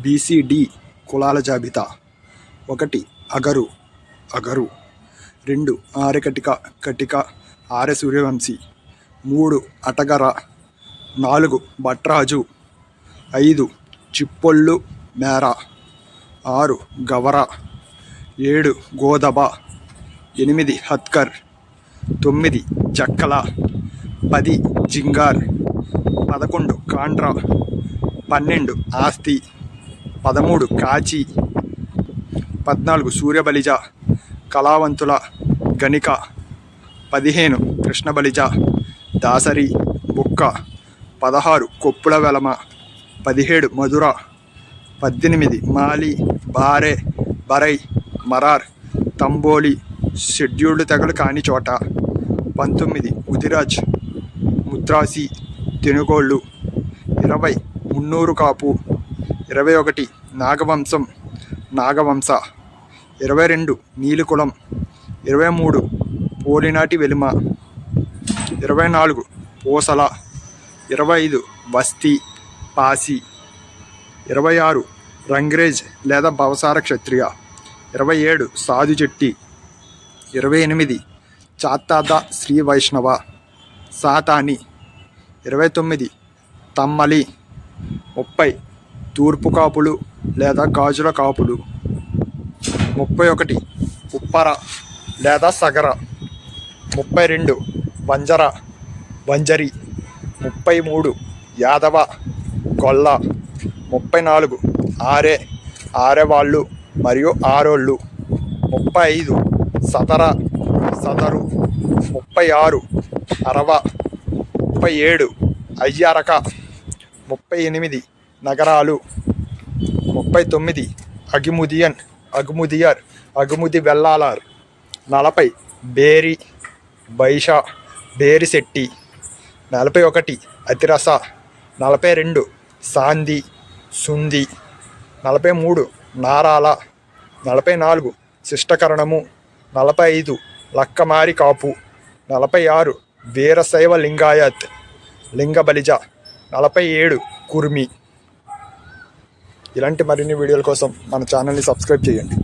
BCD కులాల జాబితా: 1 అగరు అగరు, 2 ఆర్యకటిక కటిక ఆర్య సూర్యవంశీ, 3 అటగర, 4 భట్రాజు, 5 చిప్పొళ్ళు మేర, 6 గవర, 7 గోదబ, 8 హత్కర్, 9 జక్కల, 10 జింగార్, 11 కాండ్రా, 12 ఆస్తి, 13 కాచి, 14 సూర్యబలిజ కళావంతుల గణిక, 15 కృష్ణబలిజ దాసరి బుక్క, 16 కొప్పుల వెలమ, 17 మధుర, 18 మాలి బారే బరై మరార్ తంబోలి షెడ్యూల్డ్ తెగలు కాని చోట, 19 ఉదిరాజ్ ముద్రాసి తెనుగోళ్ళు, 20 మున్నూరు కాపు, 21 నాగవంశం నాగవంశ, 22 నీలికులం, 23 పోలినాటి వెలిమ, 24 పూసల, 25 వస్తి పాసి, 26 రంగ్రేజ్ లేదా భవసార క్షత్రియ, 27 సాధు చెట్టి, 28 చాత్తాద శ్రీ వైష్ణవ సాతాని, 29 తమ్మలి, 30 తూర్పు కాపులు లేదా గాజుల కాపులు, 31 ఉప్పర లేదా సగర, 32 వంజర వంజరి, 33 యాదవ గొల్ల, 34 ఆరెవాళ్ళు మరియు ఆరోళ్ళు, 35 సదర సదరు, 36 అరవ, 37 అయ్యారక, 38 నగరాలు, 39 అగుముదియర్ అగుముది వెల్లాలార్, 40 బేరి బైష బేరిశెట్టి, 41 అతిరస, 42 సాంది సుంది, 43 నారాల, 44 శిష్టకరణము, 45 లక్కమారి కాపు, 46 వీరశైవ లింగాయత్ లింగబలిజ, 47 కుర్మి. ఇలాంటి మరిన్ని వీడియోల కోసం మన ఛానల్ని సబ్స్క్రైబ్ చేయండి.